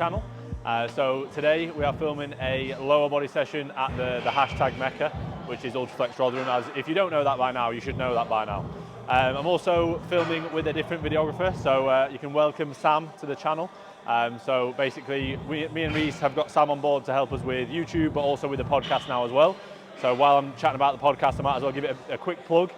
channel. So today we are filming a lower body session at the hashtag Mecca, which is Ultraflex Rotherham. As if you don't know that by now, you should know that by now. I'm also filming with a different videographer, so you can welcome Sam to the channel. So basically, me and Reese have got Sam on board to help us with YouTube, but also with the podcast now as well. So while I'm chatting about the podcast, I might as well give it a quick plug.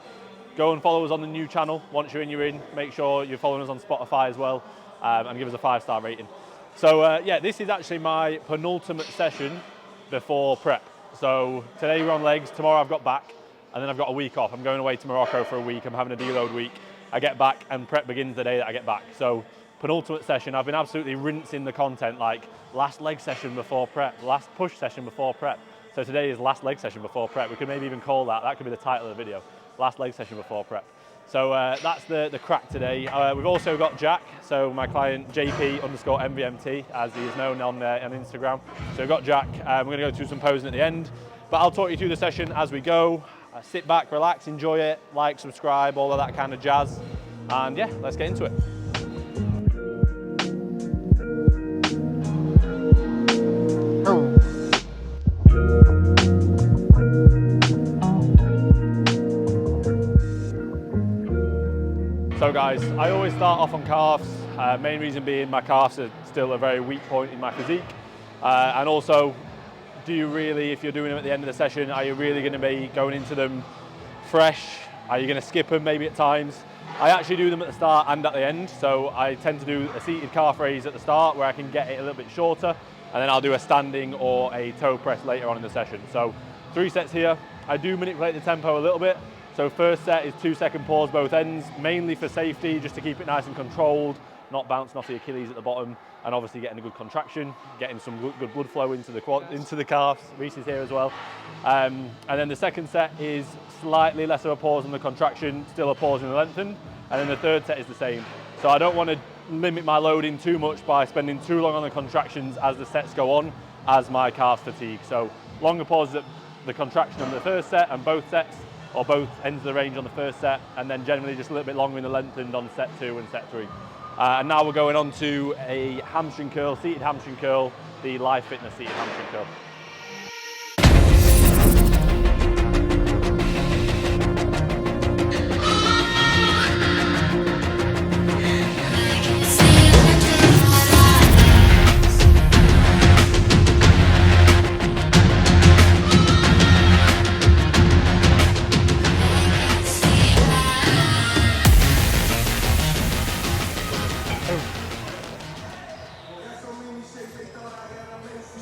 Go and follow us on the new channel. Once you're in, make sure you're following us on Spotify as well, and give us a 5-star rating. So yeah, this is actually my penultimate session before prep. So today we're on legs, tomorrow I've got back, and then I've got a week off. I'm going away to Morocco for a week. I'm having a deload week. I get back and prep begins the day that I get back. So penultimate session, I've been absolutely rinsing the content, like last leg session before prep, last push session before prep. So today is last leg session before prep. We could maybe even call that could be the title of the video, last leg session before prep. So that's the crack today. We've also got Jack, so my client JP_MVMT, as he is known on Instagram. So we've got Jack. We're going to go through some posing at the end, but I'll talk you through the session as we go. Sit back, relax, enjoy it, like, subscribe, all of that kind of jazz. And yeah, let's get into it. So guys, I always start off on calves, main reason being my calves are still a very weak point in my physique. And also, do you really, if you're doing them at the end of the session, are you really going to be going into them fresh? Are you going to skip them maybe at times? I actually do them at the start and at the end, so I tend to do a seated calf raise at the start where I can get it a little bit shorter, and then I'll do a standing or a toe press later on in the session. So 3 sets here. I do manipulate the tempo a little bit. So first set is 2-second pause both ends, mainly for safety, just to keep it nice and controlled, not bouncing off the Achilles at the bottom, and obviously getting a good contraction, getting some good blood flow into the calves. Reese is here as well. And then the second set is slightly less of a pause on the contraction, still a pause in the lengthen, and then the third set is the same. So I don't want to limit my loading too much by spending too long on the contractions as the sets go on, as my calves fatigue. So longer pauses at the contraction on the first set and both sets, or both ends of the range on the first set, and then generally just a little bit longer in the lengthened on set 2 and set 3. And now we're going on to a hamstring curl, seated hamstring curl, the Live Fitness seated hamstring curl.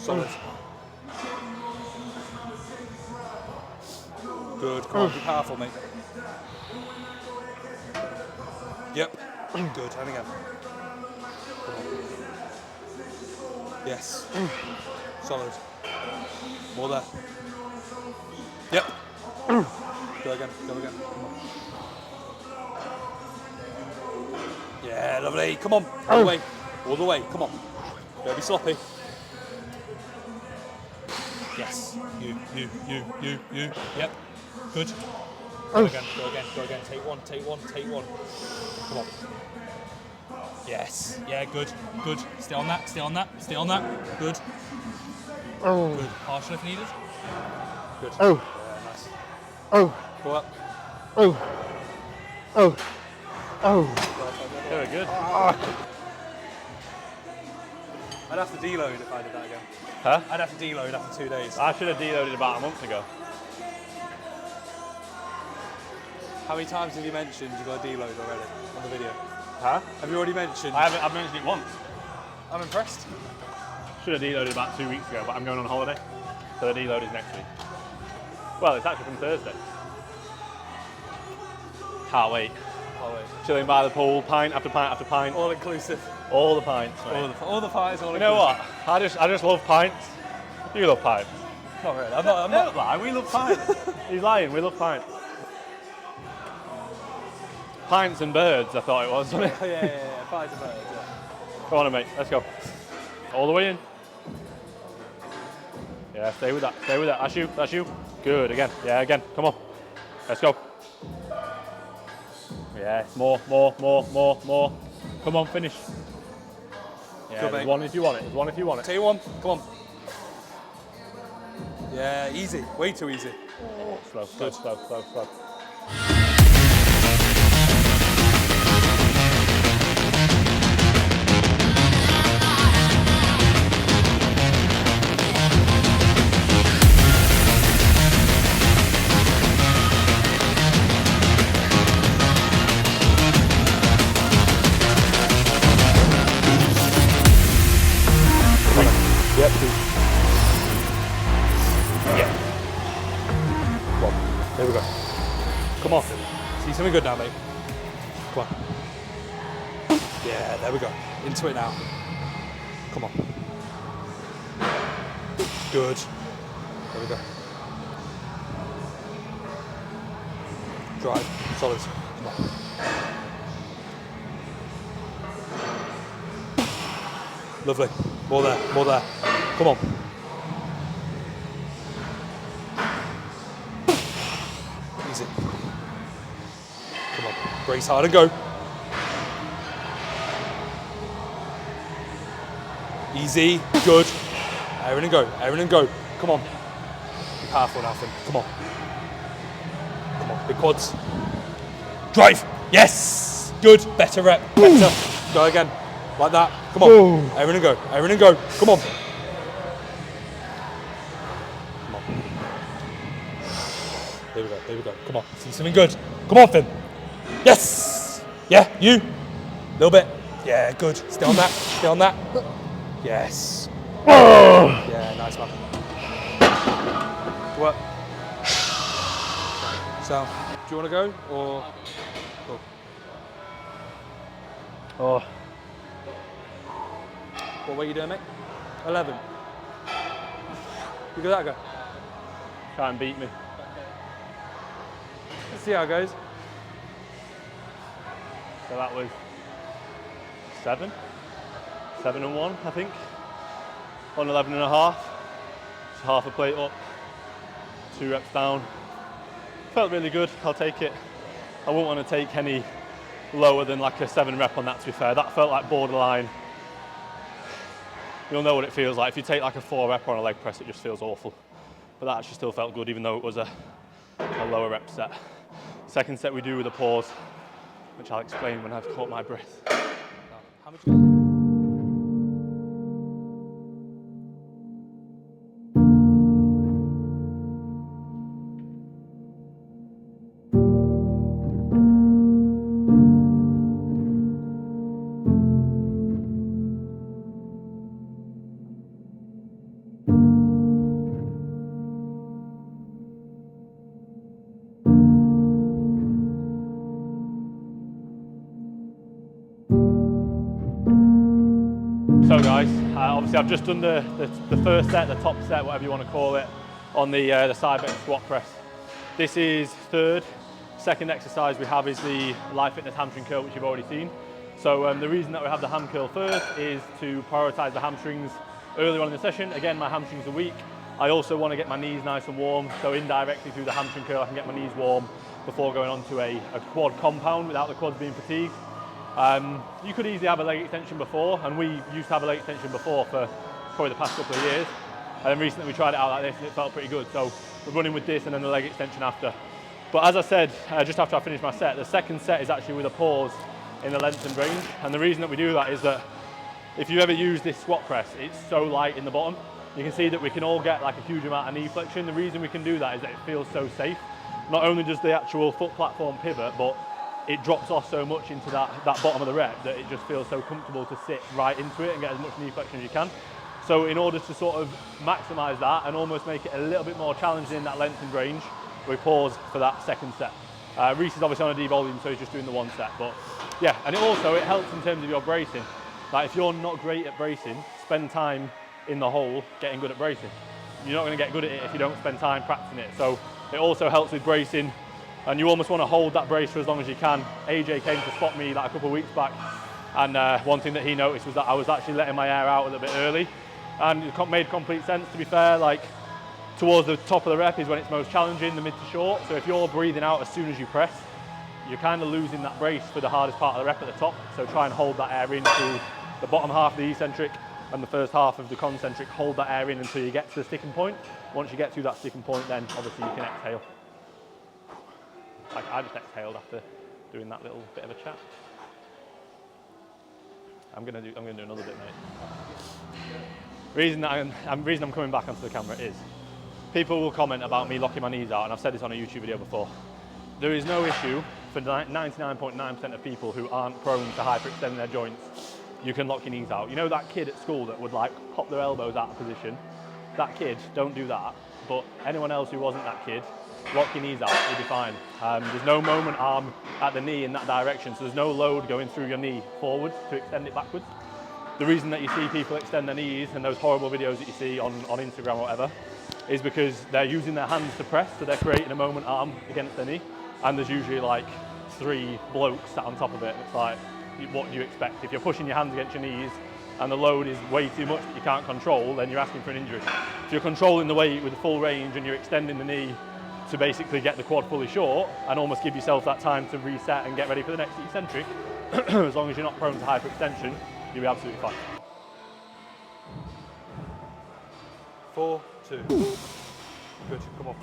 Solid. Good, come on, be powerful, mate. Yep, good, and again. Come on. Yes. Solid. More there. Yep. Go again, come on. Yeah, lovely, come on, all the way, come on. Don't be sloppy. Yes. You. Yep. Good. Go again. Take one. Come on. Yes. Yeah, good. Stay on that. Good. Good. Partial if needed. Good. Yeah, nice. Go up. Very good. I'd have to deload if I did that again. Huh? I'd have to deload after 2 days. I should have deloaded about a month ago. How many times have you mentioned you got a deload already on the video? Huh? Have you already mentioned? I've mentioned it once. I'm impressed. Should have deloaded about 2 weeks ago, but I'm going on holiday, so the deload is next week. Well, it's actually from Thursday. Can't wait. Chilling by the pool, pint after pint after pint. All inclusive. All the pints. All the pies, all You know what? I just love pints. You love pints. Not really. I'm not lying. We love pints. He's lying. We love pints. Pints and birds, I thought it was, wasn't it? yeah. Pints and birds. Yeah. Come on, mate. Let's go. All the way in. Yeah, stay with that. That's you. Good. Again. Yeah, again. Come on. Let's go. Yeah, more. Come on, finish. Yeah, Good, there's mate. one if you want it. There's one if you want it. Take one. Come on. Yeah, easy. Way too easy. Slow, slow, slow, slow, slow. Yep. Yeah. Well, there we go. Come on. See something good now, mate. Come on. Yeah, there we go. Into it now. Come on. Good. There we go. Drive. Solid. Come on. Lovely. More there. More there. Come on. Easy. Come on. Brace hard and go. Easy. Good. Aaron and go. Aaron and go. Come on. Be powerful now, Finn. Come on. Come on. Big quads. Drive. Yes. Good. Better rep. Better. Go again. Like that. Come on. Aaron and go. Aaron and go. Come on. Come on. There we go. There we go. Come on. See something good. Come on, Finn. Yes. Yeah. You. Little bit. Yeah. Good. Stay on that. Stay on that. Yes. Yeah. Nice one. What? So, do you want to go or? Go. Oh, What weight are you doing, mate? 11. You give that a go. try and beat me. Let's see how it goes. So that was 7 and 1, I think. On 11 and a half. Just half a plate up, 2 reps down. Felt really good, I'll take it. I wouldn't want to take any lower than like a 7 rep on that, to be fair. That felt like borderline. You'll know what it feels like. If you take like a 4 rep on a leg press, it just feels awful. But that actually still felt good, even though it was a lower rep set. Second set we do with a pause, which I'll explain when I've caught my breath. How much? So guys, obviously I've just done the first set, the top set, whatever you want to call it, on the side bench squat press. This is third. Second exercise we have is the Life Fitness hamstring curl, which you've already seen. So the reason that we have the ham curl first is to prioritise the hamstrings earlier on in the session. Again, my hamstrings are weak. I also want to get my knees nice and warm, so indirectly through the hamstring curl I can get my knees warm before going on to a quad compound without the quads being fatigued. You could easily have a leg extension before, and we used to have a leg extension before for probably the past couple of years. And then recently we tried it out like this and it felt pretty good. So we're running with this and then the leg extension after. But as I said, just after I finished my set, the second set is actually with a pause in the lengthened range. And the reason that we do that is that if you ever use this squat press, it's so light in the bottom. You can see that we can all get like a huge amount of knee flexion. The reason we can do that is that it feels so safe. Not only does the actual foot platform pivot, but it drops off so much into that bottom of the rep that it just feels so comfortable to sit right into it and get as much knee flexion as you can. So in order to sort of maximise that and almost make it a little bit more challenging in that lengthened range, we pause for that second set. Reece is obviously on a devolume, so he's just doing the 1 set. But yeah, and it helps in terms of your bracing. Like if you're not great at bracing, spend time in the hole getting good at bracing. You're not going to get good at it if you don't spend time practicing it. So it also helps with bracing. And you almost want to hold that brace for as long as you can. AJ came to spot me like a couple of weeks back, and one thing that he noticed was that I was actually letting my air out a little bit early, and it made complete sense, to be fair. Like towards the top of the rep is when it's most challenging, the mid to short. So if you're breathing out as soon as you press, you're kind of losing that brace for the hardest part of the rep at the top. So try and hold that air in through the bottom half of the eccentric and the first half of the concentric, hold that air in until you get to the sticking point. Once you get to that sticking point, then obviously you can exhale. Like I just exhaled after doing that little bit of a chat. I'm gonna do another bit, mate. Reason I'm coming back onto the camera is people will comment about me locking my knees out, and I've said this on a YouTube video before. There is no issue for 99.9% of people who aren't prone to hyperextending their joints. You can lock your knees out. You know that kid at school that would like pop their elbows out of position? That kid, don't do that. But anyone else who wasn't that kid, lock your knees out, you'll be fine. There's no moment arm at the knee in that direction, so there's no load going through your knee forwards to extend it backwards. The reason that you see people extend their knees and those horrible videos that you see on Instagram or whatever is because they're using their hands to press, so they're creating a moment arm against their knee, and there's usually like 3 blokes sat on top of it. It's like, what do you expect? If you're pushing your hands against your knees and the load is way too much that you can't control, then you're asking for an injury. If you're controlling the weight with full range and you're extending the knee to basically get the quad fully short and almost give yourself that time to reset and get ready for the next eccentric, as long as you're not prone to hyperextension, you'll be absolutely fine. 4, 2. Good, come on.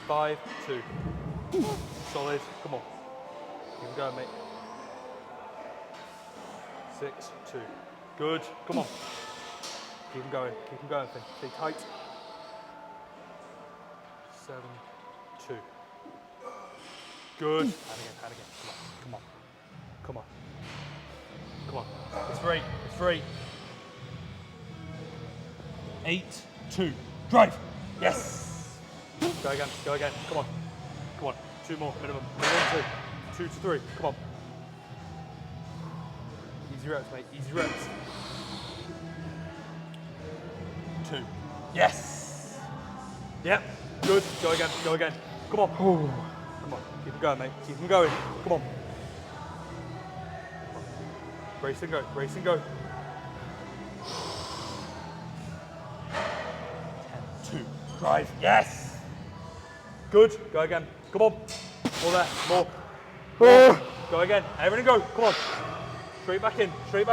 5, 2. Solid, come on. You can go, mate. 6, 2. Good, come on. Keep them going, Finn. Stay tight. 7, 2. Good. And again. Come on. It's free. 8, 2. Drive. Yes. Go again. Come on. 2 more, minimum. 2 to 3. Come on. Easy reps, mate. 2. Yes. Yep. Good. Go again. Come on. Come on. Keep them going, mate. Keep them going. Come on. Brace and go. 10, 2. Drive. Yes. Good. Go again. Come on. More. Go again. Everything go. Come on. Straight back in. Come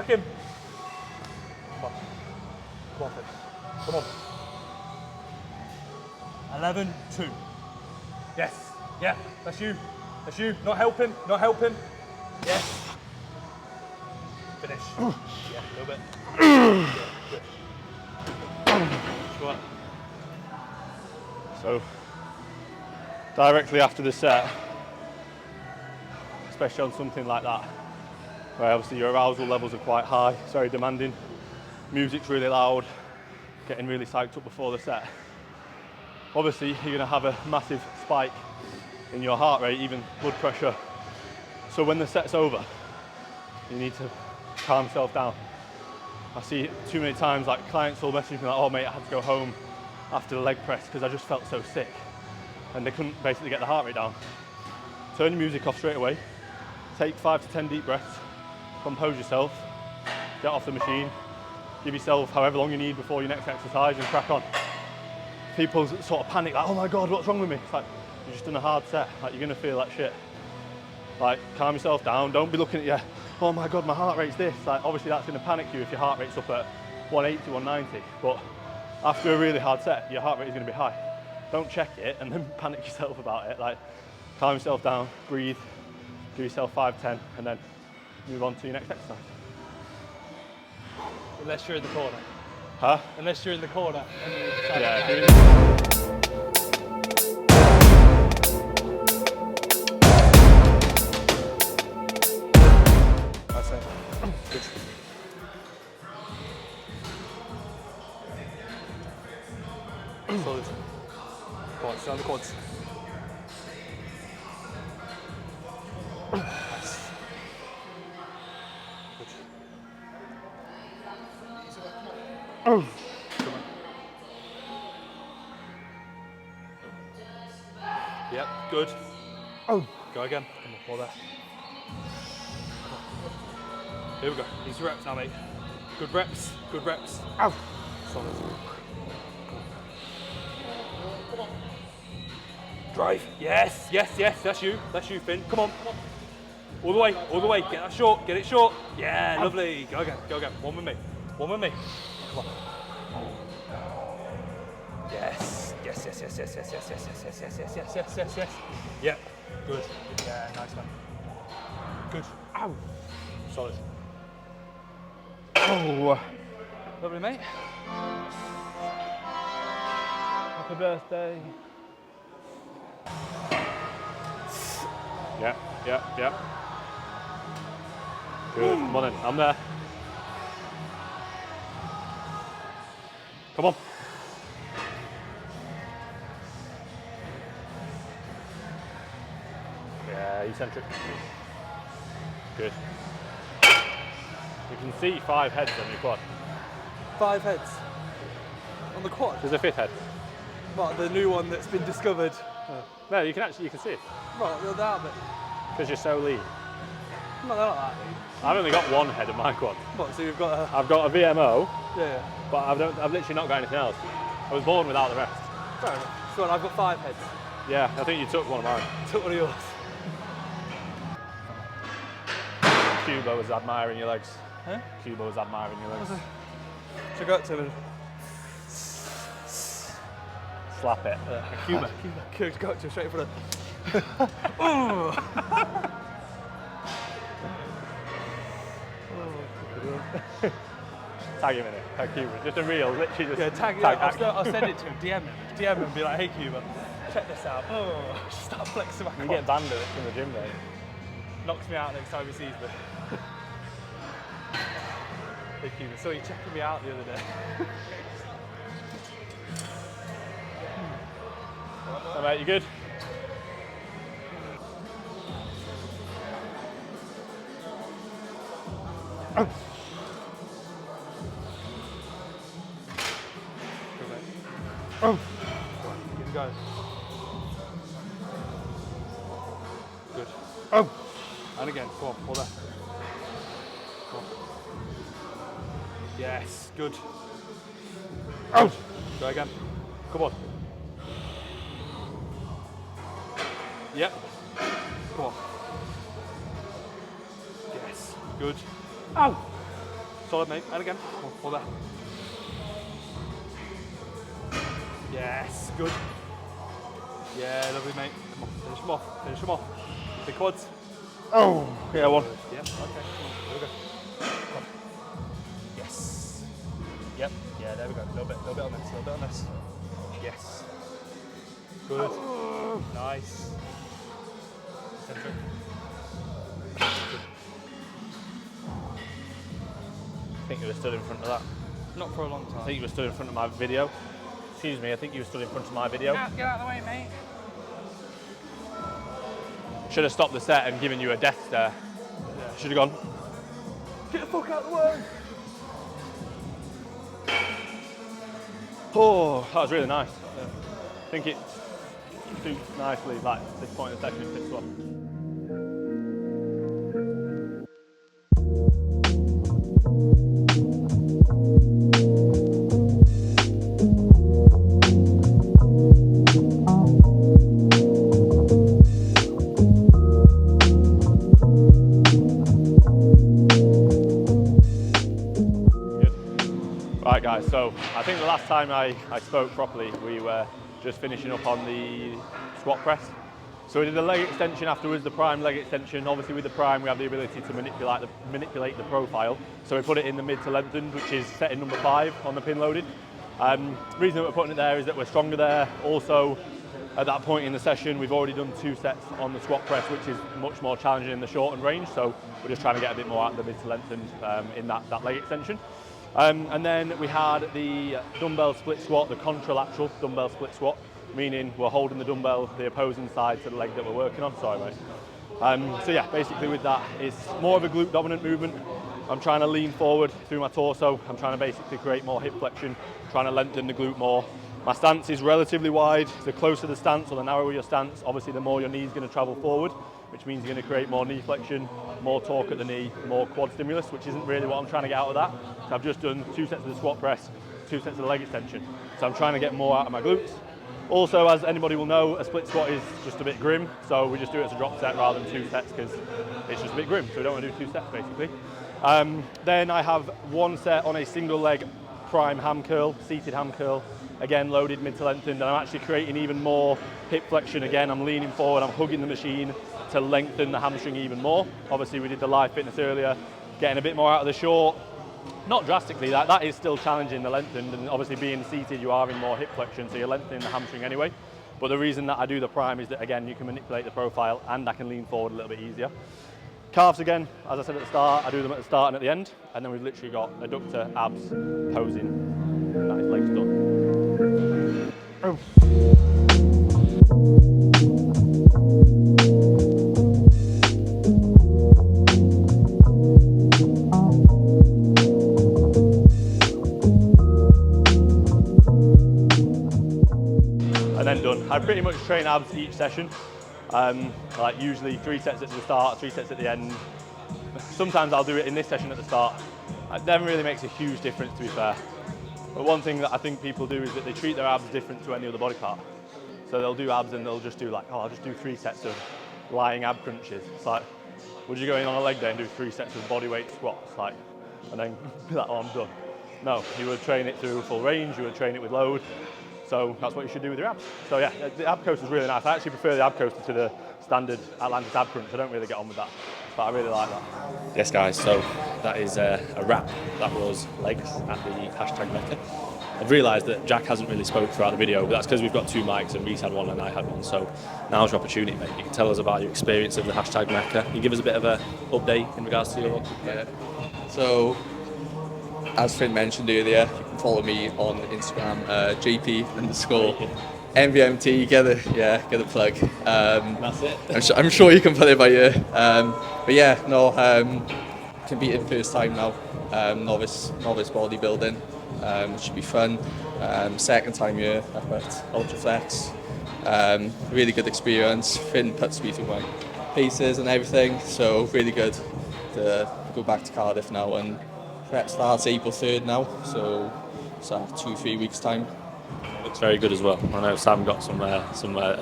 on, Finn. Come on. 11, 2. Yes. Yeah. That's you. Not helping. Yes. Finish. Yeah, a little bit. Good. Squat. So, directly after the set, especially on something like that, where obviously your arousal levels are quite high, it's very demanding, music's really loud, getting really psyched up before the set, obviously you're going to have a massive spike in your heart rate, even blood pressure. So when the set's over, you need to calm yourself down. I see it too many times, like clients will message me like, oh mate, I had to go home after the leg press because I just felt so sick, and they couldn't basically get the heart rate down. Turn your music off straight away, take 5 to 10 deep breaths, compose yourself, get off the machine, give yourself however long you need before your next exercise and crack on. People sort of panic like, oh my God, what's wrong with me? It's like, you've just done a hard set, like you're gonna feel like shit. Like, calm yourself down, don't be looking at your, oh my God, my heart rate's this. Like, obviously that's gonna panic you if your heart rate's up at 180, 190, but after a really hard set, your heart rate is gonna be high. Don't check it and then panic yourself about it. Like, calm yourself down, breathe, do yourself 5, 10, and then move on to your next exercise. Unless you're in the corner. Huh? Unless you're in the corner. Yeah, if you're in That's it. Good. Solid. Come on, stay on the quads. Nice. Good. Come on. Yep, good. Go again. Come on, more there. Here we go. Easy reps now, mate. Good reps. Ow. Solid. Come on. Drive. Yes. That's you, Finn. Come on. All the way, all the way. Get that short, get it short. Yeah, lovely. Go again, go again. One with me. One with me. Come on. Yes. Yes, yes, yes, yes, yes, yes, yes, yes, yes, yes, yes, yes, yes, yes. Yep. Good. Yeah, nice man. Good. Ow. Solid. Oh, Lovely, mate. happy birthday. Yeah, yeah, yeah. Good. Come on in. I'm there. Come on. Yeah, eccentric. Good. You can see 5 heads on your quad. 5 heads. On the quad? There's a 5th head. What, the new one that's been discovered? No, you can see it Right, the other half of it. because you're so lean. No, they're not that lean. I've only got 1 head on my quad. What, so you've got a... I've got a VMO, Yeah. but I've literally not got anything else. I was born without the rest. Fair enough. So I've got 5 heads. Yeah, I think you took one of mine. Took one of yours. Cuba was admiring your legs. Huh? Cuba was admiring your legs. So go up to him. Slap it. Cuba. Cuba. Go up to him straight in front of Tag him in it. Tag Cuba. Just a reel, literally just Yeah, tag. I'll send it to him. DM him. DM him and be like, hey Cuba, check this out. Oh, just start flexing my You quad. get banned at it from the gym, mate. Knocks me out next time he sees me. Hey Cuba, saw you checking me out the other day. So, mate, you good? Oh. Keep going. Good. Oh. And again, come on, pull that. Come on. Yes, good. Oh. Go again. Come on. Yep. Come on. Yes, good. Ow. Solid, mate. And again. Come on, pull that. Yes, good. Yeah, lovely, mate. Come on, finish them off. Finish them off. Big quads. Oh. Yeah, 1. Yeah, okay, come on. There we go. Come on. Yes. Yep. Yeah, there we go. A little bit on this. A little bit on this. Yes. Good. Nice. Centric. Good. I think you were stood in front of that. Not for a long time. I think you were stood in front of my video. Excuse me, I think you were stood in front of my video. Get out of the way, mate. Should have stopped the set and given you a death stare. Yeah. Should have gone. Get the fuck out of the way. Oh, that was really nice. I think it suits nicely, like this point in the session, it fits well. Right guys, so I think the last time I spoke properly, we were just finishing up on the squat press. So we did the leg extension afterwards, the prime leg extension. Obviously with the prime we have the ability to manipulate the profile. So we put it in the mid to lengthened, which is setting number 5 on the pin loaded. The reason that we're putting it there is that we're stronger there. Also, at that point in the session, we've already done 2 sets on the squat press, which is much more challenging in the shortened range. So we're just trying to get a bit more out of the mid to lengthened in that leg extension. And then we had the dumbbell split squat, the contralateral dumbbell split squat, meaning we're holding the dumbbell the opposing side to the leg that we're working on. Sorry, mate. So yeah, basically with that, it's more of a glute dominant movement. I'm trying to lean forward through my torso. I'm trying to basically create more hip flexion, trying to lengthen the glute more. My stance is relatively wide. The closer the stance or the narrower your stance, obviously the more your knee's going to travel forward, which means you're going to create more knee flexion, more torque at the knee, more quad stimulus, which isn't really what I'm trying to get out of that. So I've just done 2 sets of the squat press, 2 sets of the leg extension. So I'm trying to get more out of my glutes, Also, as anybody will know, a split squat is just a bit grim, so we just do it as a drop set rather than 2 sets because it's just a bit grim, so we don't want to do 2 sets basically. Then I have 1 set on a single leg prime ham curl, seated ham curl, again loaded mid to lengthened, and I'm actually creating even more hip flexion. Again, I'm leaning forward, I'm hugging the machine to lengthen the hamstring even more. Obviously we did the live fitness earlier, getting a bit more out of the short. Not drastically, that is still challenging the lengthened, and obviously being seated you are in more hip flexion, so you're lengthening the hamstring anyway. But the reason that I do the prime is that, again, you can manipulate the profile and I can lean forward a little bit easier. Calves, again, as I said at the start, I do them at the start and at the end, and then we've literally got adductor, abs, posing, and that is legs done. Oh. And then done. I pretty much train abs each session. Like usually 3 sets at the start, 3 sets at the end. Sometimes I'll do it in this session at the start. It never really makes a huge difference, to be fair. But one thing that I think people do is that they treat their abs different to any other body part. So they'll do abs and they'll just do like, oh, I'll just do 3 sets of lying ab crunches. It's like, would you go in on a leg day and do 3 sets of body weight squats? Like, and then be like, oh, I'm done. No, you would train it through full range, you would train it with load. So that's what you should do with your abs. So yeah, the ab coaster is really nice. I actually prefer the ab coaster to the standard Atlantis ab crunch. I don't really get on with that, but I really like that. Yes guys, so that is a wrap. That was legs at the hashtag Mecca. I've realised that Jack hasn't really spoke throughout the video, but that's because we've got 2 mics and Reese had one and I had one. So now's your opportunity, mate. You can tell us about your experience of the hashtag Mecca. Can you give us a bit of an update in regards to your... Yeah. So, as Finn mentioned earlier, you can follow me on Instagram, JP_MVMT. Get a plug. That's it. I'm sure you can put it by ear. But yeah, no, competing first time now. Novice bodybuilding. Should be fun. Second time here up at Ultraflex. Really good experience. Finn puts me through my paces and everything, so really good to go back to Cardiff now, and prep starts April 3rd now, so 2-3 weeks time. Looks very good as well. I know Sam got some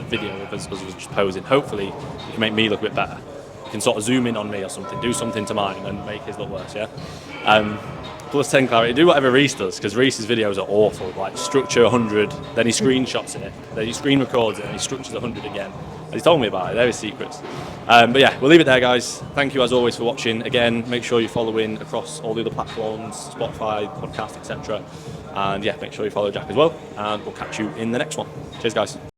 video of us just posing. Hopefully you can make me look a bit better. You can sort of zoom in on me or something, do something to mine and make his look worse, yeah? Plus 10 clarity, do whatever Reese does, because Reese's videos are awful, like structure 100, then he screenshots it, then he screen records it and he structures 100 again. And he's told me about it, they're his secrets. But yeah, we'll leave it there guys. Thank you as always for watching. Again, make sure you follow in across all the other platforms, Spotify, podcast, etc. And yeah, make sure you follow Jack as well, and we'll catch you in the next one. Cheers guys.